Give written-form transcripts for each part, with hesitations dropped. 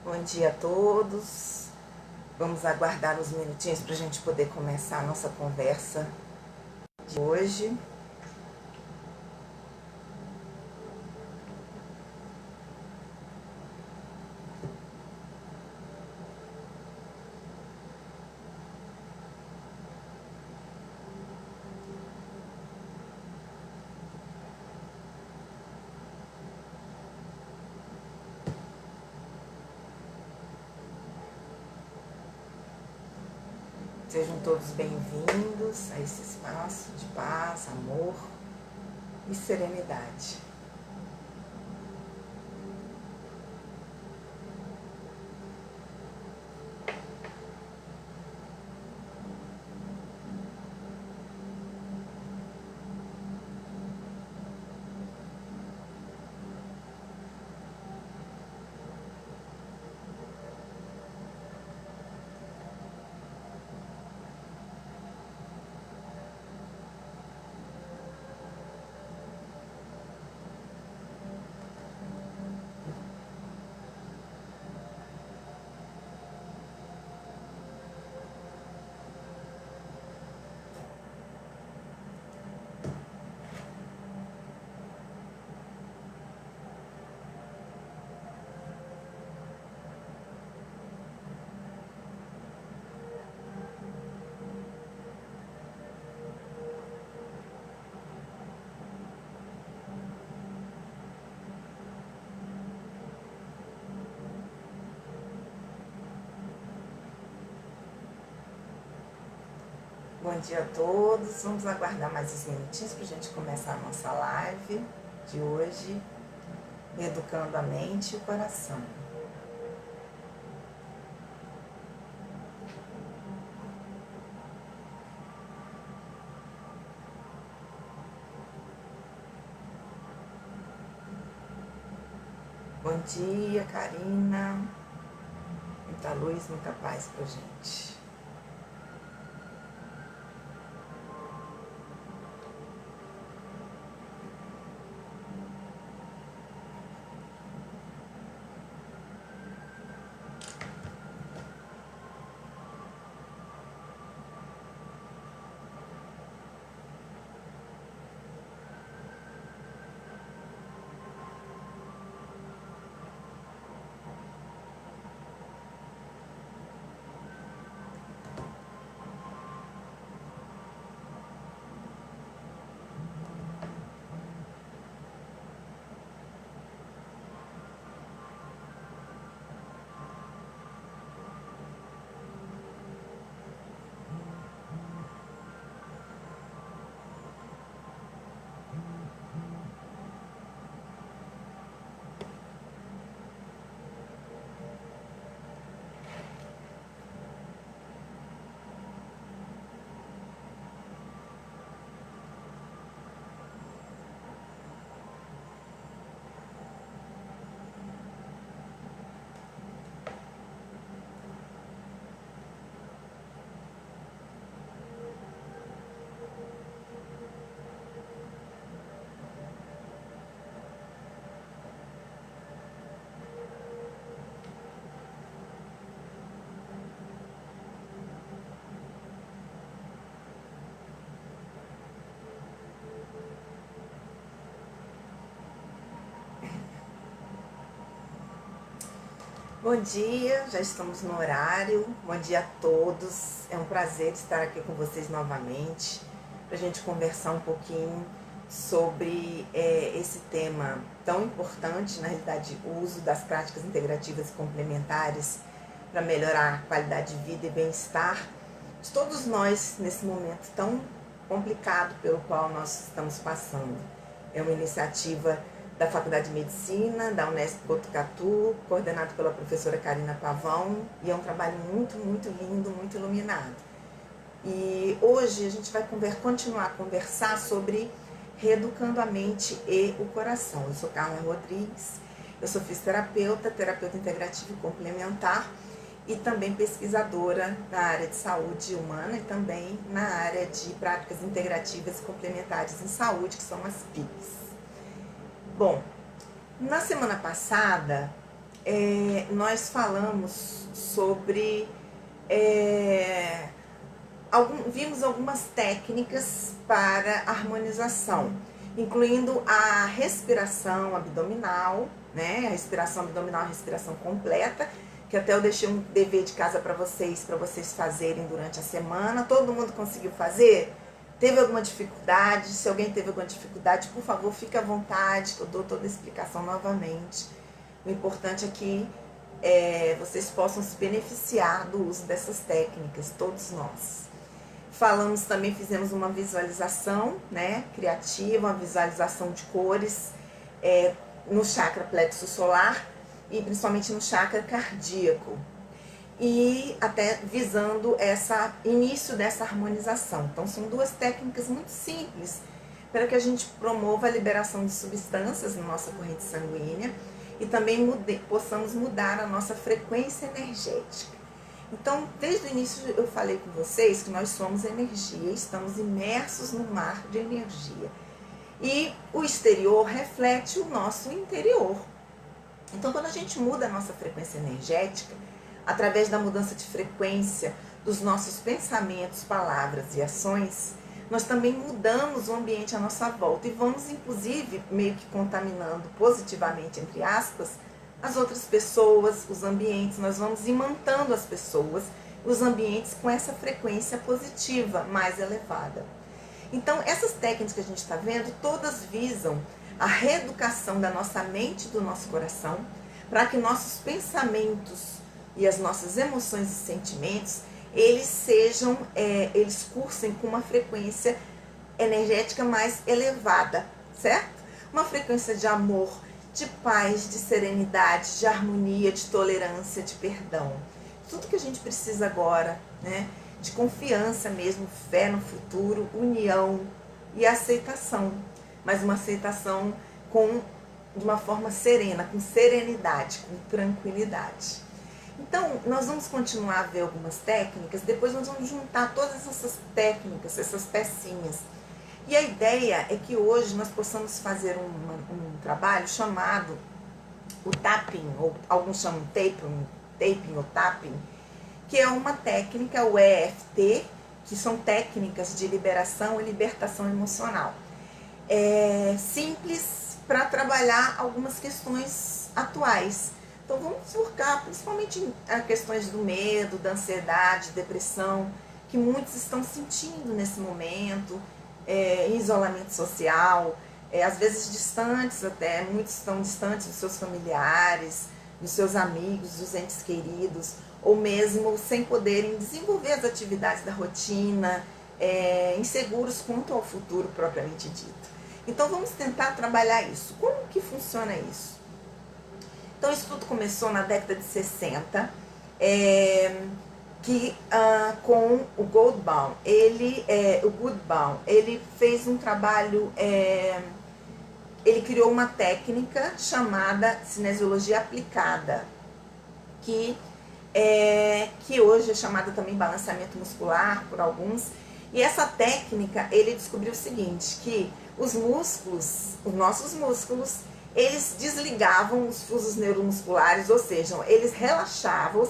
Bom dia a todos. Vamos aguardar uns minutinhos para a gente poder começar a nossa conversa de hoje. Sejam todos bem-vindos a esse espaço de paz, amor e serenidade. Bom dia a todos. Vamos aguardar mais uns minutinhos para a gente começar a nossa live de hoje, educando a mente e o coração. Bom dia, Karina. Muita luz, muita paz pra gente. Bom dia, já estamos no horário. Bom dia a todos. É um prazer estar aqui com vocês novamente para a gente conversar um pouquinho sobre esse tema tão importante, na realidade, o uso das práticas integrativas e complementares para melhorar a qualidade de vida e bem-estar de todos nós nesse momento tão complicado pelo qual nós estamos passando. É uma iniciativa da Faculdade de Medicina, da Unesp Botucatu, coordenado pela professora Karina Pavão, e é um trabalho muito, muito lindo, muito iluminado. E hoje a gente vai continuar a conversar sobre reeducando a mente e o coração. Eu sou Carla Rodrigues, eu sou fisioterapeuta, terapeuta integrativa e complementar, e também pesquisadora na área de saúde humana e também na área de práticas integrativas e complementares em saúde, que são as PICs. Bom, na semana passada nós falamos sobre... vimos algumas técnicas para harmonização, incluindo a respiração abdominal, né? A respiração abdominal é a respiração completa, que até eu deixei um dever de casa para vocês fazerem durante a semana. Todo mundo conseguiu fazer? Teve alguma dificuldade? Se alguém teve alguma dificuldade, por favor, fique à vontade, que eu dou toda a explicação novamente. O importante é que vocês possam se beneficiar do uso dessas técnicas, todos nós. Falamos também, fizemos uma visualização, né, criativa, uma visualização de cores no chakra plexo solar e principalmente no chakra cardíaco. E até visando início dessa harmonização. Então são duas técnicas muito simples para que a gente promova a liberação de substâncias na nossa corrente sanguínea e também possamos mudar a nossa frequência energética. Então, desde o início eu falei com vocês que nós somos energia, estamos imersos no mar de energia. E o exterior reflete o nosso interior. Então, quando a gente muda a nossa frequência energética, através da mudança de frequência dos nossos pensamentos, palavras e ações, nós também mudamos o ambiente à nossa volta e vamos, inclusive, meio que contaminando positivamente, entre aspas, as outras pessoas, os ambientes. Nós vamos imantando as pessoas, os ambientes com essa frequência positiva mais elevada. Então, essas técnicas que a gente está vendo, todas visam a reeducação da nossa mente e do nosso coração, para que nossos pensamentos e as nossas emoções e sentimentos, eles cursem com uma frequência energética mais elevada, certo? Uma frequência de amor, de paz, de serenidade, de harmonia, de tolerância, de perdão. Tudo que a gente precisa agora, né? De confiança mesmo, fé no futuro, união e aceitação. Mas uma aceitação de uma forma serena, com serenidade, com tranquilidade. Então, nós vamos continuar a ver algumas técnicas, depois nós vamos juntar todas essas técnicas, essas pecinhas. E a ideia é que hoje nós possamos fazer um trabalho chamado o tapping, ou alguns chamam taping ou tapping, que é uma técnica, o EFT, que são técnicas de liberação e libertação emocional. Simples para trabalhar algumas questões atuais. Então vamos focar principalmente em questões do medo, da ansiedade, depressão, que muitos estão sentindo nesse momento, em isolamento social, às vezes distantes até, muitos estão distantes dos seus familiares, dos seus amigos, dos entes queridos, ou mesmo sem poderem desenvolver as atividades da rotina, inseguros quanto ao futuro propriamente dito. Então vamos tentar trabalhar isso. Como que funciona isso? Então isso tudo começou na década de 60, com o Goldbaum. O Goodbaum, ele fez um trabalho, ele criou uma técnica chamada cinesiologia aplicada, que hoje é chamada também balanceamento muscular por alguns. E essa técnica, ele descobriu o seguinte, que os nossos músculos, eles desligavam os fusos neuromusculares, ou seja, eles relaxavam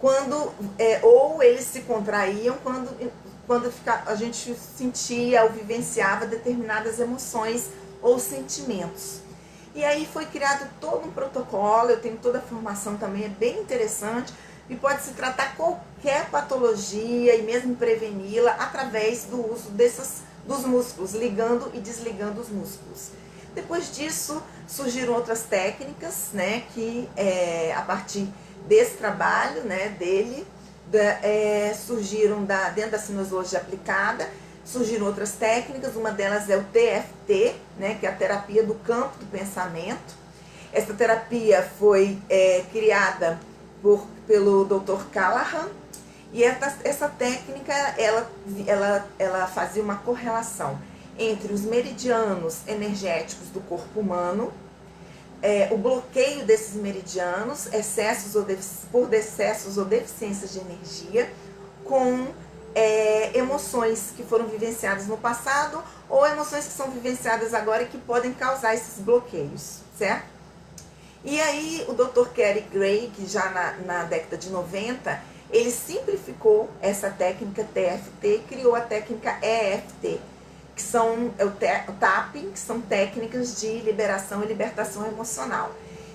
quando, ou eles se contraíam quando a gente sentia ou vivenciava determinadas emoções ou sentimentos. E aí foi criado todo um protocolo, eu tenho toda a formação também, é bem interessante, e pode se tratar qualquer patologia e mesmo preveni-la através do uso dos músculos, ligando e desligando os músculos. Depois disso, surgiram outras técnicas, né, que a partir desse trabalho, né, dele, surgiram dentro da cinesiologia aplicada, surgiram outras técnicas, uma delas é o TFT, né, que é a terapia do campo do pensamento. Essa terapia foi criada pelo Dr. Callahan, e essa técnica, ela fazia uma correlação entre os meridianos energéticos do corpo humano, o bloqueio desses meridianos, por excessos ou deficiências de energia, com emoções que foram vivenciadas no passado ou emoções que são vivenciadas agora e que podem causar esses bloqueios, certo? E aí o Dr. Gary Gray, que já na década de 90, ele simplificou essa técnica TFT e criou a técnica EFT, que são o tapping, que são técnicas de liberação e libertação emocional.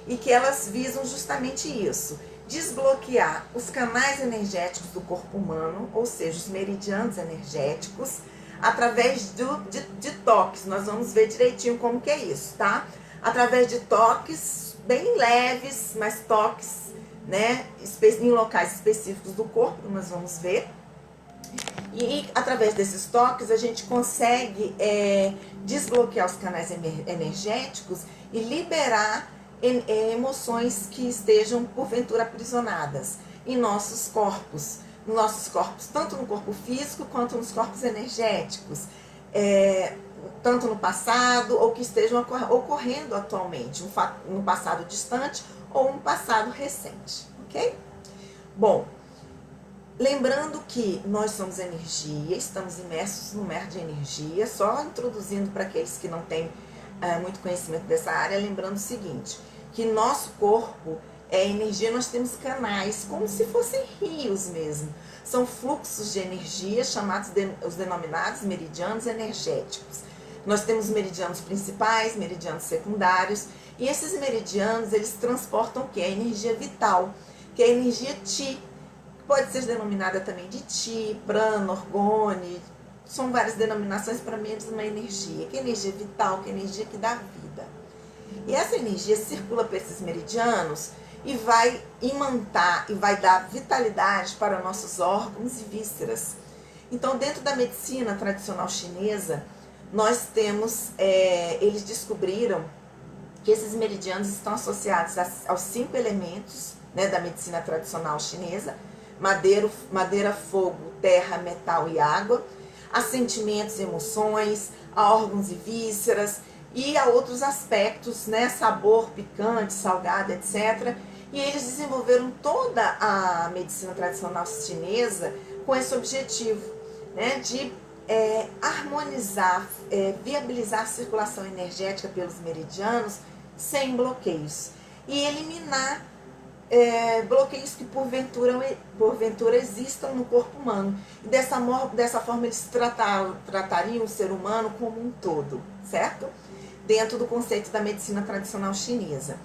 E que elas visam justamente isso, desbloquear os canais energéticos do corpo humano, ou seja, os meridianos energéticos, através de toques. Nós vamos ver direitinho como que é isso, tá? Através de toques bem leves, mas toques, né, em locais específicos do corpo, nós vamos ver. E através desses toques a gente consegue desbloquear os canais energéticos e liberar emoções que estejam porventura aprisionadas em nossos corpos, tanto no corpo físico quanto nos corpos energéticos, tanto no passado ou que estejam ocorrendo atualmente, no passado distante ou no passado recente, ok? Bom, lembrando que nós somos energia, estamos imersos no mar de energia, só introduzindo para aqueles que não têm muito conhecimento dessa área, lembrando o seguinte, que nosso corpo é energia, nós temos canais, como se fossem rios mesmo. São fluxos de energia, chamados os denominados meridianos energéticos. Nós temos meridianos principais, meridianos secundários, e esses meridianos, eles transportam o quê? A energia vital, que é a energia Ti, pode ser denominada também de Ti, prana, orgone, são várias denominações, para mim é uma energia, que é energia vital, que é energia que dá vida. E essa energia circula por esses meridianos e vai imantar e vai dar vitalidade para nossos órgãos e vísceras. Então, dentro da medicina tradicional chinesa, nós temos, eles descobriram que esses meridianos estão associados aos 5 elementos, né, da medicina tradicional chinesa: madeira, fogo, terra, metal e água, a sentimentos e emoções, a órgãos e vísceras e a outros aspectos, né, sabor, picante, salgado, etc. E eles desenvolveram toda a medicina tradicional chinesa com esse objetivo, né, de harmonizar, viabilizar a circulação energética pelos meridianos sem bloqueios e eliminar bloqueios que porventura existam no corpo humano. E dessa forma eles tratariam o ser humano como um todo, certo? Dentro do conceito da medicina tradicional chinesa.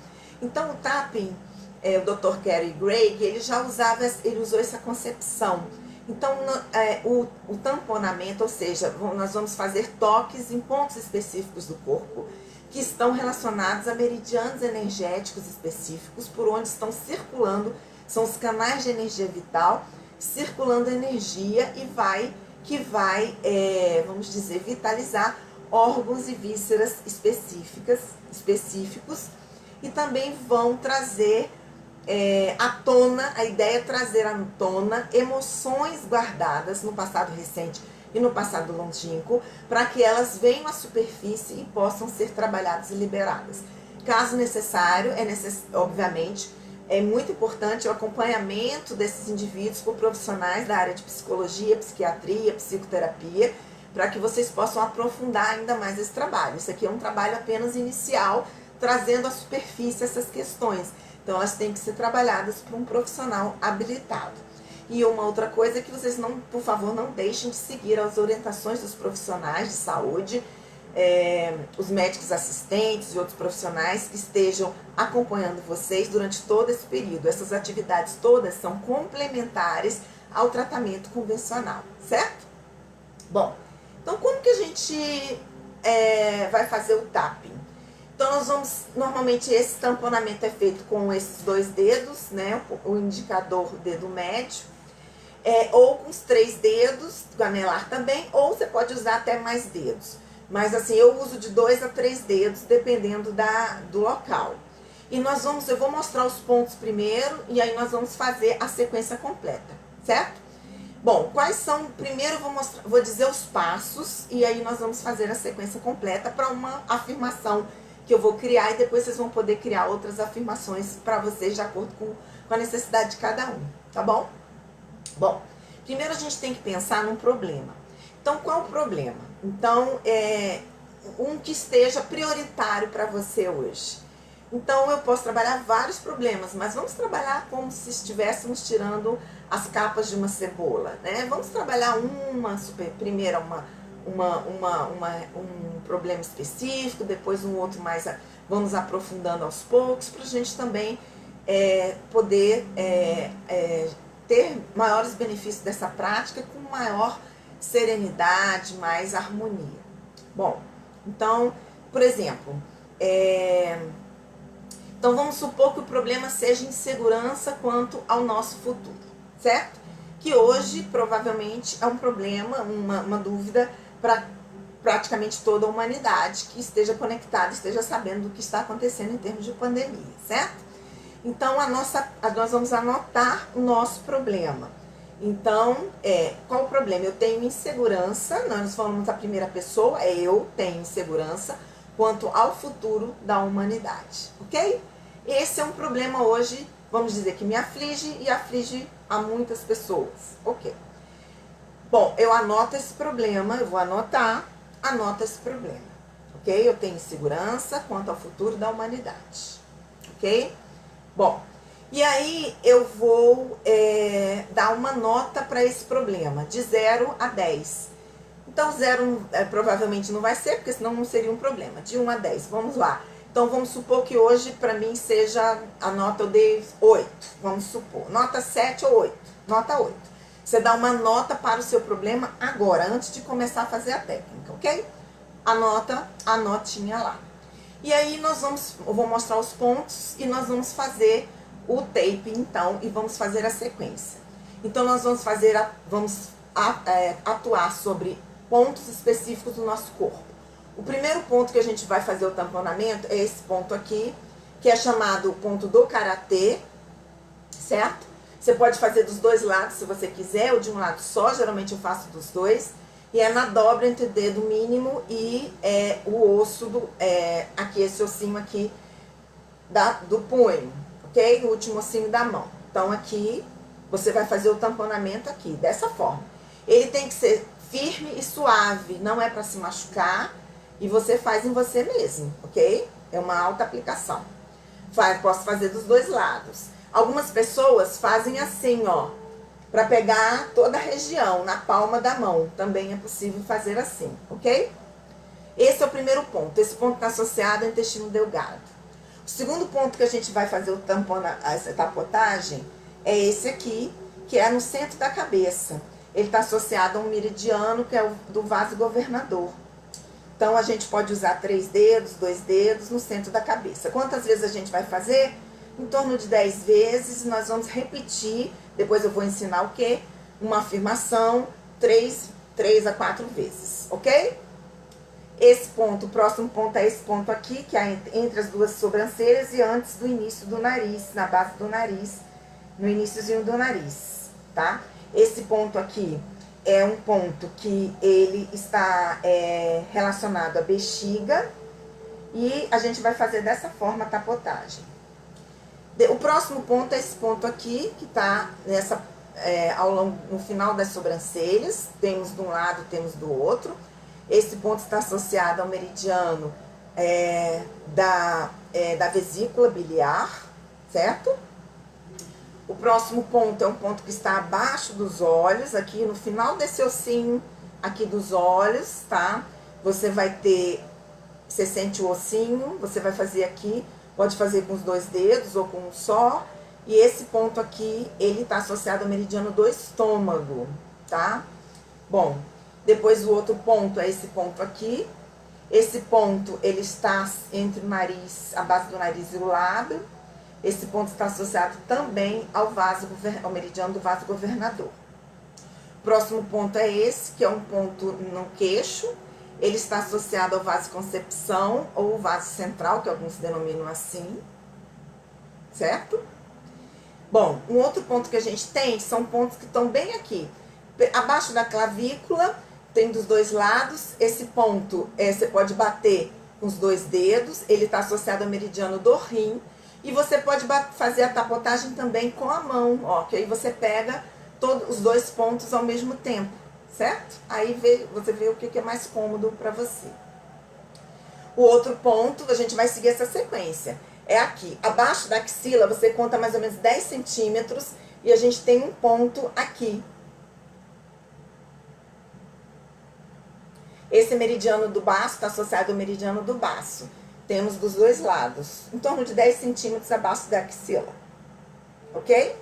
Então o tapping, o Dr. Gary Gray, ele usou essa concepção. Então o tamponamento, ou seja, nós vamos fazer toques em pontos específicos do corpo, que estão relacionados a meridianos energéticos específicos, por onde estão circulando, são os canais de energia vital, circulando energia que vai, vamos dizer, vitalizar órgãos e vísceras específicos, e também vão trazer à tona, a ideia é trazer à tona emoções guardadas no passado recente e no passado longínquo, para que elas venham à superfície e possam ser trabalhadas e liberadas. Caso necessário, obviamente, é muito importante o acompanhamento desses indivíduos por profissionais da área de psicologia, psiquiatria, psicoterapia, para que vocês possam aprofundar ainda mais esse trabalho. Isso aqui é um trabalho apenas inicial, trazendo à superfície essas questões. Então, elas têm que ser trabalhadas por um profissional habilitado. E uma outra coisa é que vocês, por favor, não deixem de seguir as orientações dos profissionais de saúde, os médicos assistentes e outros profissionais que estejam acompanhando vocês durante todo esse período. Essas atividades todas são complementares ao tratamento convencional, certo? Bom, então como que a gente vai fazer o tapping? Então normalmente esse tamponamento é feito com esses 2 dedos, né, o indicador, o dedo médio, ou com os 3 dedos, o anelar também, ou você pode usar até mais dedos. Mas assim, eu uso de 2 a 3 dedos, dependendo do local. E eu vou mostrar os pontos primeiro, e aí nós vamos fazer a sequência completa, certo? Bom, quais são? Primeiro vou dizer os passos, e aí nós vamos fazer a sequência completa para uma afirmação que eu vou criar, e depois vocês vão poder criar outras afirmações para vocês de acordo com a necessidade de cada um, tá bom? Bom, primeiro a gente tem que pensar num problema. Então, qual o problema? Então, um que esteja prioritário para você hoje. Então eu posso trabalhar vários problemas, mas vamos trabalhar como se estivéssemos tirando as capas de uma cebola, né? Vamos trabalhar primeiro um problema específico, depois um outro mais, vamos aprofundando aos poucos, para a gente também poder ter maiores benefícios dessa prática com maior serenidade, mais harmonia. Bom, então, por exemplo, então vamos supor que o problema seja insegurança quanto ao nosso futuro, certo? Que hoje provavelmente é um problema, uma dúvida para praticamente toda a humanidade que esteja conectada, esteja sabendo do que está acontecendo em termos de pandemia, certo? Então nós vamos anotar o nosso problema. Então, qual o problema? Eu tenho insegurança, nós falamos da primeira pessoa, eu tenho insegurança quanto ao futuro da humanidade, ok? Esse é um problema hoje, vamos dizer, que me aflige e aflige a muitas pessoas, ok? Bom, eu anoto esse problema, eu vou anoto esse problema, ok? Eu tenho insegurança quanto ao futuro da humanidade, ok? Bom, e aí eu vou dar uma nota para esse problema, de 0 a 10. Então 0 provavelmente não vai ser, porque senão não seria um problema. De 1 a 10, vamos lá. Então vamos supor que hoje para mim seja a nota, eu dei 8, vamos supor. Nota 7 ou 8, nota 8. Você dá uma nota para o seu problema agora, antes de começar a fazer a técnica, ok? Anota a notinha lá. E aí eu vou mostrar os pontos e nós vamos fazer o tape então e vamos fazer a sequência. Então nós vamos atuar sobre pontos específicos do nosso corpo. O primeiro ponto que a gente vai fazer o tamponamento é esse ponto aqui, que é chamado ponto do karatê, certo? Você pode fazer dos dois lados se você quiser, ou de um lado só, geralmente eu faço dos dois. E é na dobra entre o dedo mínimo e o osso, aqui, esse ossinho aqui do punho, ok? O último ossinho da mão. Então aqui, você vai fazer o tamponamento aqui, dessa forma. Ele tem que ser firme e suave, não é para se machucar. E você faz em você mesmo, ok? É uma alta aplicação. Posso fazer dos dois lados. Algumas pessoas fazem assim, ó, para pegar toda a região, na palma da mão. Também é possível fazer assim, ok? Esse é o primeiro ponto. Esse ponto está associado ao intestino delgado. O segundo ponto que a gente vai fazer essa tapotagem é esse aqui, que é no centro da cabeça. Ele está associado a um meridiano, que é o do vaso governador. Então, a gente pode usar 3 dedos, 2 dedos no centro da cabeça. Quantas vezes a gente vai fazer? Em torno de 10 vezes. Nós vamos repetir, depois eu vou ensinar o quê? Uma afirmação 3 a 4 vezes, ok? Esse ponto, o próximo ponto é esse ponto aqui, que é entre as duas sobrancelhas e antes do início do nariz, na base do nariz, no iniciozinho do nariz, tá? Esse ponto aqui é um ponto que ele está relacionado à bexiga e a gente vai fazer dessa forma a tapotagem. O próximo ponto é esse ponto aqui, que está no final das sobrancelhas, temos de um lado, temos do outro. Esse ponto está associado ao meridiano da vesícula biliar, certo? O próximo ponto é um ponto que está abaixo dos olhos, aqui no final desse ossinho aqui dos olhos, tá? Você sente o ossinho, você vai fazer aqui, pode fazer com os 2 dedos ou com um só. E esse ponto aqui, ele está associado ao meridiano do estômago, tá? Bom, depois o outro ponto é esse ponto aqui. Esse ponto, ele está entre o nariz, a base do nariz e o lábio. Esse ponto está associado também ao meridiano do vaso governador. Próximo ponto é esse, que é um ponto no queixo. Ele está associado ao vaso concepção ou vaso central, que alguns denominam assim, certo? Bom, um outro ponto que a gente tem são pontos que estão bem aqui. Abaixo da clavícula, tem dos dois lados. Esse ponto, você pode bater com os 2 dedos. Ele está associado ao meridiano do rim. E você pode fazer a tapotagem também com a mão, ó, que aí você pega todos os 2 pontos ao mesmo tempo, certo? Aí você vê o que é mais cômodo para você. O outro ponto, a gente vai seguir essa sequência. é aqui. Abaixo da axila, você conta mais ou menos 10 centímetros e a gente tem um ponto aqui. Esse meridiano do baço está associado ao meridiano do baço. Temos dos dois lados, em torno de 10 centímetros abaixo da axila. Ok?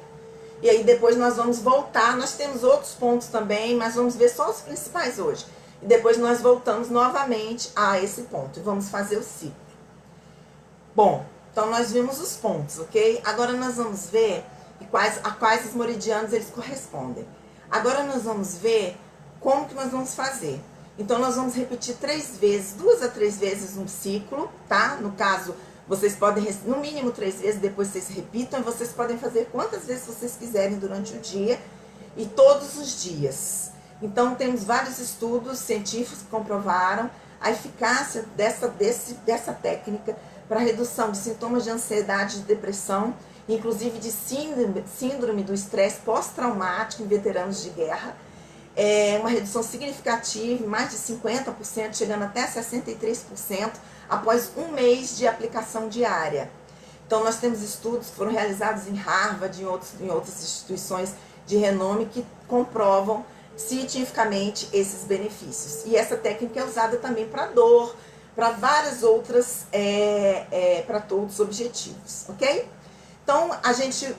E aí depois nós vamos voltar, nós temos outros pontos também, mas vamos ver só os principais hoje. E depois nós voltamos novamente a esse ponto e vamos fazer o ciclo. Bom, então nós vimos os pontos, ok? Agora nós vamos ver a quais os meridianos eles correspondem. Agora nós vamos ver como que nós vamos fazer. Então nós vamos repetir 3 vezes, 2 a 3 vezes um ciclo, tá? No caso, vocês podem, no mínimo 3 vezes, depois vocês repitam, e vocês podem fazer quantas vezes vocês quiserem durante o dia e todos os dias. Então, temos vários estudos científicos que comprovaram a eficácia dessa técnica para redução de sintomas de ansiedade e de depressão, inclusive de síndrome do estresse pós-traumático em veteranos de guerra. É uma redução significativa, mais de 50%, chegando até 63%, após um mês de aplicação diária. Então, nós temos estudos que foram realizados em Harvard e em outras instituições de renome que comprovam cientificamente esses benefícios. E essa técnica é usada também para dor, para várias outras, para todos os objetivos, ok? Então,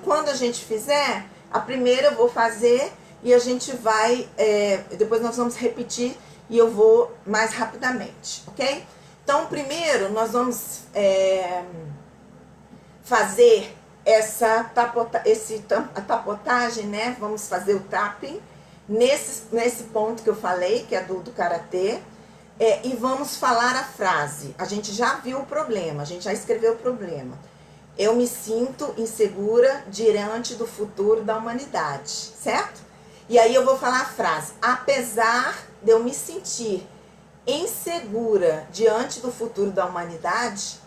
quando a gente fizer, a primeira eu vou fazer e a gente vai, depois nós vamos repetir e eu vou mais rapidamente, ok? Então, primeiro nós vamos fazer a tapotagem, né? Vamos fazer o tapping nesse ponto que eu falei, que é do karatê, e vamos falar a frase. A gente já viu o problema, a gente já escreveu o problema. Eu me sinto insegura diante do futuro da humanidade, certo? E aí eu vou falar a frase: apesar de eu me sentir insegura diante do futuro da humanidade,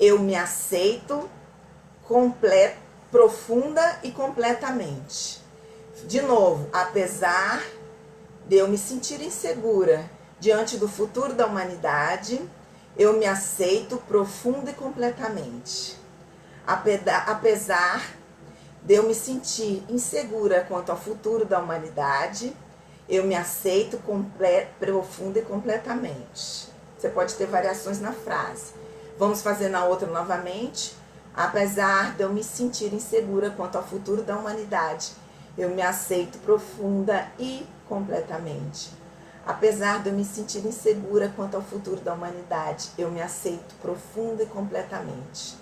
eu me aceito profunda e completamente. De novo, apesar de eu me sentir insegura diante do futuro da humanidade, eu me aceito profunda e completamente. Apesar de eu me sentir insegura quanto ao futuro da humanidade, eu me aceito profunda e completamente. Você pode ter variações na frase. Vamos fazer na outra novamente. Apesar de eu me sentir insegura quanto ao futuro da humanidade, eu me aceito profunda e completamente. Apesar de eu me sentir insegura quanto ao futuro da humanidade, eu me aceito profunda e completamente.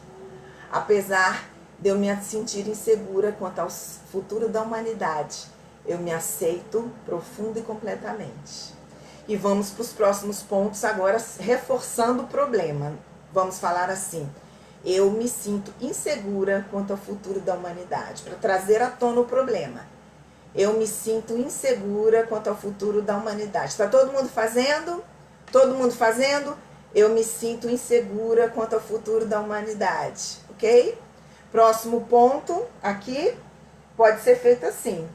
Apesar de eu me sentir insegura quanto ao futuro da humanidade, eu me aceito profunda e completamente. E vamos para os próximos pontos agora, reforçando o problema. Vamos falar assim: eu me sinto insegura quanto ao futuro da humanidade, para trazer à tona o problema. Eu me sinto insegura quanto ao futuro da humanidade. Está todo mundo fazendo? Todo mundo fazendo? Eu me sinto insegura quanto ao futuro da humanidade, ok? Próximo ponto aqui pode ser feito assim: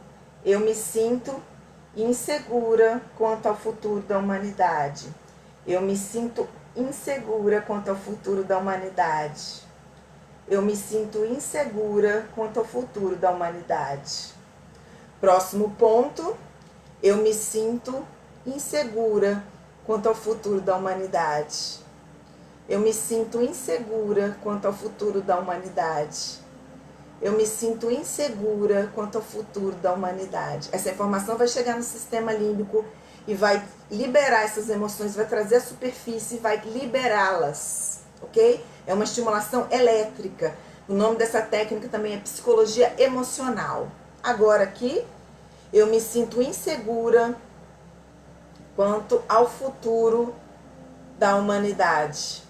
eu me sinto insegura quanto ao futuro da humanidade. Eu me sinto insegura quanto ao futuro da humanidade. Eu me sinto insegura quanto ao futuro da humanidade. Próximo ponto: eu me sinto insegura quanto ao futuro da humanidade. Eu me sinto insegura quanto ao futuro da humanidade. Eu me sinto insegura quanto ao futuro da humanidade. Essa informação vai chegar no sistema límbico e vai liberar essas emoções, vai trazer a superfície e vai liberá-las, ok? É uma estimulação elétrica. O nome dessa técnica também é psicologia emocional. Agora aqui, eu me sinto insegura quanto ao futuro da humanidade.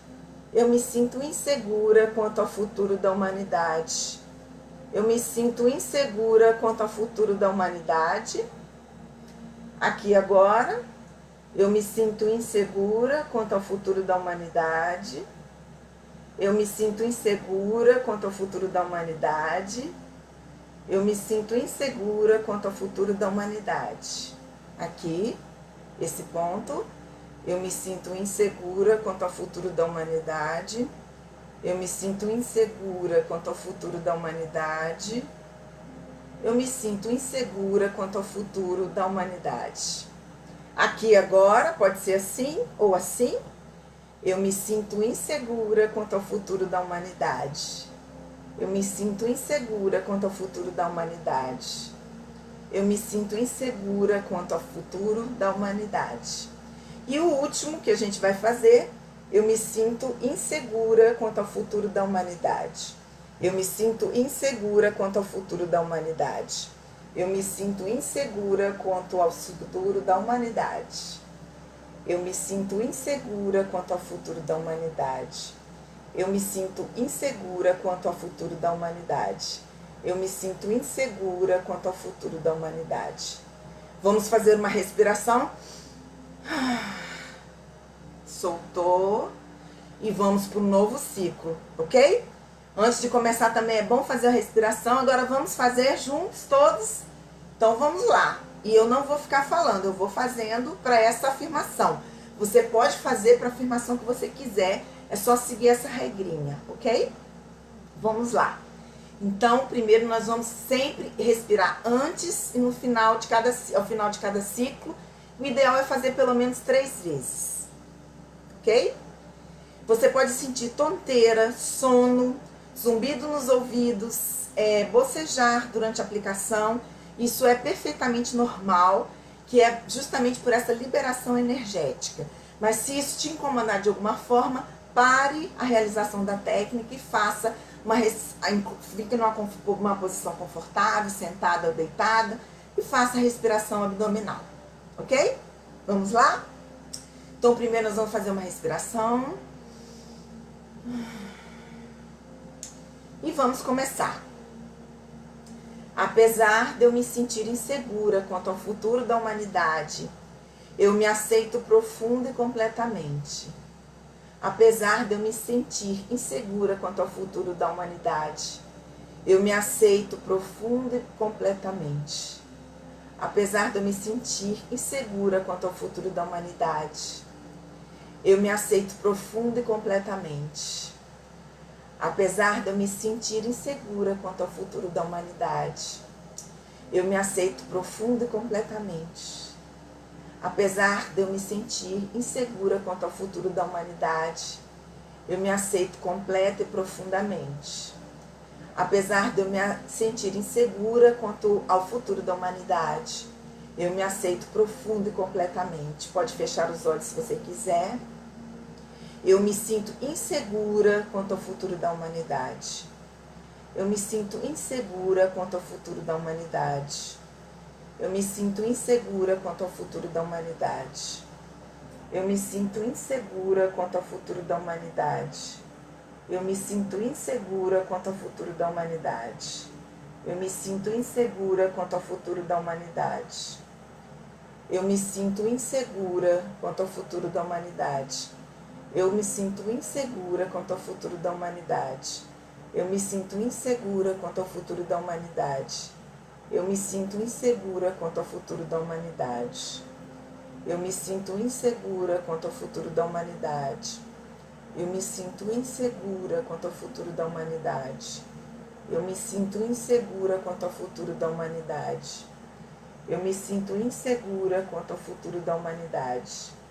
Eu me sinto insegura quanto ao futuro da humanidade. Eu me sinto insegura quanto ao futuro da humanidade. Aqui agora, eu me sinto insegura quanto ao futuro da humanidade. Eu me sinto insegura quanto ao futuro da humanidade. Eu me sinto insegura quanto ao futuro da humanidade. Aqui, esse ponto. Eu me sinto insegura quanto ao futuro da humanidade. Eu me sinto insegura quanto ao futuro da humanidade. Eu me sinto insegura quanto ao futuro da humanidade. Aqui agora, pode ser assim ou assim. Eu me sinto insegura quanto ao futuro da humanidade. Eu me sinto insegura quanto ao futuro da humanidade. Eu me sinto insegura quanto ao futuro da humanidade. E o último que a gente vai fazer, eu me sinto insegura quanto ao futuro da humanidade. Eu me sinto insegura quanto ao futuro da humanidade. Eu me sinto insegura quanto ao futuro da humanidade. Eu me sinto insegura quanto ao futuro da humanidade. Eu me sinto insegura quanto ao futuro da humanidade. Eu me sinto insegura quanto ao futuro da humanidade. Vamos fazer uma respiração. Soltou. E vamos para um novo ciclo, ok? Antes de começar também é bom fazer a respiração. Agora vamos fazer juntos todos. Então vamos lá. E eu não vou ficar falando, eu vou fazendo para essa afirmação. Você pode fazer para a afirmação que você quiser. É só seguir essa regrinha, ok? Vamos lá. Então, primeiro nós vamos sempre respirar antes e no final de ao final de cada ciclo. O ideal é fazer pelo menos 3 vezes, ok? Você pode sentir tonteira, sono, zumbido nos ouvidos, bocejar durante a aplicação. Isso é perfeitamente normal, que é justamente por essa liberação energética. Mas se isso te incomodar de alguma forma, pare a realização da técnica e faça fique numa posição confortável, sentada ou deitada, e faça a respiração abdominal, ok? Vamos lá? Então, primeiro nós vamos fazer uma respiração. E vamos começar. Apesar de eu me sentir insegura quanto ao futuro da humanidade, eu me aceito profunda e completamente. Apesar de eu me sentir insegura quanto ao futuro da humanidade, eu me aceito profunda e completamente. Apesar de eu me sentir insegura quanto ao futuro da humanidade, eu me aceito profunda e completamente. Apesar de eu me sentir insegura quanto ao futuro da humanidade, eu me aceito profunda e completamente. Apesar de eu me sentir insegura quanto ao futuro da humanidade, eu me aceito completa e profundamente. Apesar de eu me sentir insegura quanto ao futuro da humanidade, eu me aceito profunda e completamente. Pode fechar os olhos se você quiser. Eu me sinto insegura quanto ao futuro da humanidade. Eu me sinto insegura quanto ao futuro da humanidade. Eu me sinto insegura quanto ao futuro da humanidade. Eu me sinto insegura quanto ao futuro da humanidade. Eu me sinto insegura quanto ao futuro da humanidade. Eu me sinto insegura quanto ao futuro da humanidade. Eu me sinto insegura quanto ao futuro da humanidade. Eu me sinto insegura quanto ao futuro da humanidade. Eu me sinto insegura quanto ao futuro da humanidade. Eu me sinto insegura quanto ao futuro da humanidade. Eu me sinto insegura quanto ao futuro da humanidade. Eu me sinto insegura quanto ao futuro da humanidade. Eu me sinto insegura quanto ao futuro da humanidade. Eu me sinto insegura quanto ao futuro da humanidade.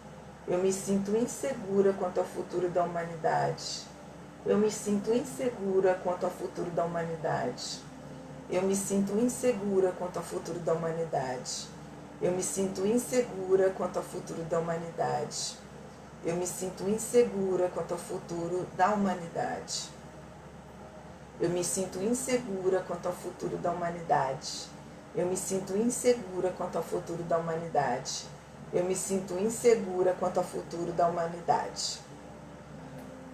Eu me sinto insegura quanto ao futuro da humanidade. Eu me sinto insegura quanto ao futuro da humanidade. Eu me sinto insegura quanto ao futuro da humanidade. Eu me sinto insegura quanto ao futuro da humanidade. Eu me sinto insegura quanto ao futuro da humanidade. Eu me sinto insegura quanto ao futuro da humanidade. Eu me sinto insegura quanto ao futuro da humanidade. Eu me sinto insegura quanto ao futuro da humanidade.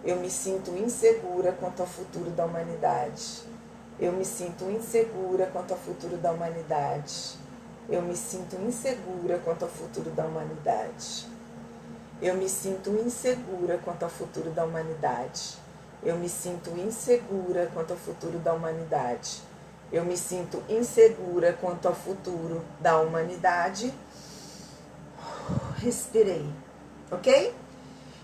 Eu me sinto insegura quanto ao futuro da humanidade. Eu me sinto insegura quanto ao futuro da humanidade. Eu me sinto insegura quanto ao futuro da humanidade. Eu me sinto insegura quanto ao futuro da humanidade. Eu me sinto insegura quanto ao futuro da humanidade. Eu me sinto insegura quanto ao futuro da humanidade. Respirei, ok?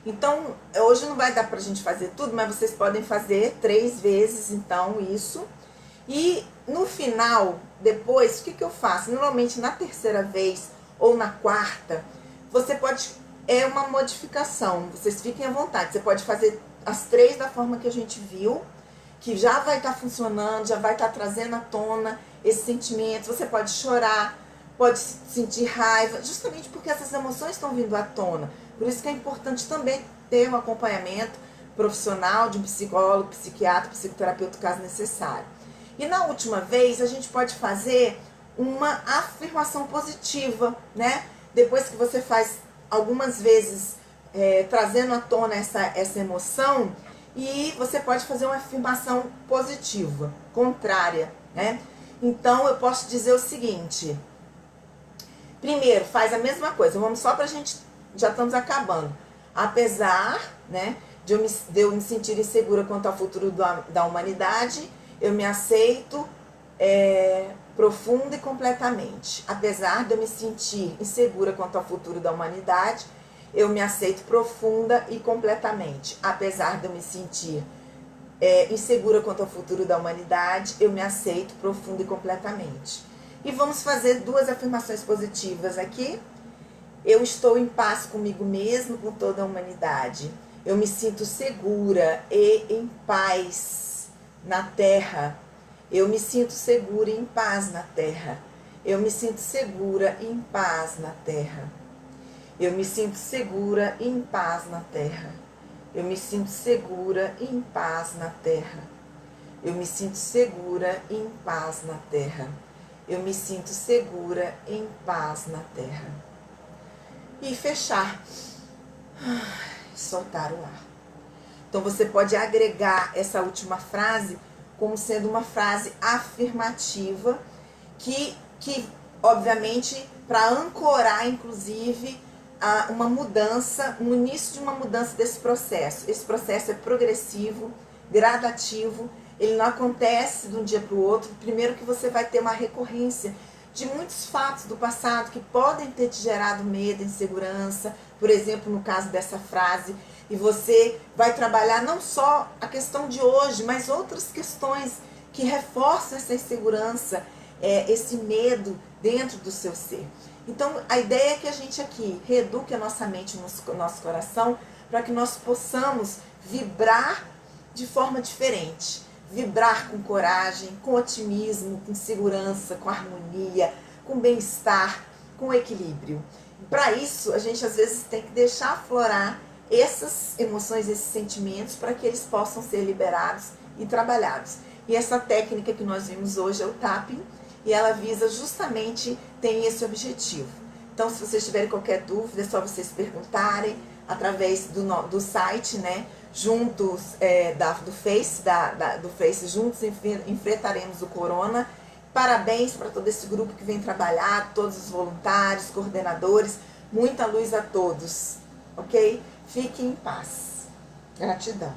Então, hoje não vai dar pra gente fazer tudo, mas vocês podem fazer 3 vezes, então, isso. E no final, depois, o que eu faço? Normalmente na terceira vez ou na quarta, você pode, é uma modificação, vocês fiquem à vontade. Você pode fazer as 3 da forma que a gente viu, que já vai estar funcionando, já vai estar trazendo à tona esses sentimentos. Você pode chorar, pode sentir raiva, justamente porque essas emoções estão vindo à tona. Por isso que é importante também ter um acompanhamento profissional de um psicólogo, psiquiatra, psicoterapeuta, caso necessário. E na última vez, a gente pode fazer uma afirmação positiva, né? Depois que você faz algumas vezes trazendo à tona essa emoção, e você pode fazer uma afirmação positiva, contrária, né? Então, eu posso dizer o seguinte. Primeiro, faz a mesma coisa. Vamos só pra gente... Já estamos acabando. Apesar, né, de eu me sentir insegura quanto ao futuro da humanidade, eu me aceito profunda e completamente. Apesar de eu me sentir insegura quanto ao futuro da humanidade, eu me aceito profunda e completamente. Apesar de eu me sentir insegura quanto ao futuro da humanidade, eu me aceito profunda e completamente. E vamos fazer 2 afirmações positivas aqui. Eu estou em paz comigo mesmo, com toda a humanidade. Eu me sinto segura e em paz na Terra. Eu me sinto segura e em paz na Terra. Eu me sinto segura e em paz na Terra. Eu me sinto segura e em paz na Terra. Eu me sinto segura e em paz na Terra. Eu me sinto segura e em paz na Terra. Eu me sinto segura e em paz na Terra. E fechar. Soltar o ar. Então você pode agregar essa última frase como sendo uma frase afirmativa que obviamente, para ancorar, inclusive, uma mudança, no início de uma mudança desse processo. Esse processo é progressivo, gradativo, ele não acontece de um dia para o outro. Primeiro que você vai ter uma recorrência de muitos fatos do passado que podem ter te gerado medo, insegurança, por exemplo, no caso dessa frase, e você vai trabalhar não só a questão de hoje, mas outras questões que reforçam essa insegurança, esse medo dentro do seu ser. Então, a ideia é que a gente aqui reeduque a nossa mente, o nosso coração, para que nós possamos vibrar de forma diferente. Vibrar com coragem, com otimismo, com segurança, com harmonia, com bem-estar, com equilíbrio. Para isso, a gente às vezes tem que deixar aflorar essas emoções, esses sentimentos, para que eles possam ser liberados e trabalhados. E essa técnica que nós vimos hoje é o tapping, e ela visa justamente, tem esse objetivo. Então, se vocês tiverem qualquer dúvida, é só vocês perguntarem através do site, né? Juntos, do Face, juntos enfrentaremos o corona. Parabéns para todo esse grupo que vem trabalhar, todos os voluntários, coordenadores, muita luz a todos, ok? Fiquem em paz. Gratidão.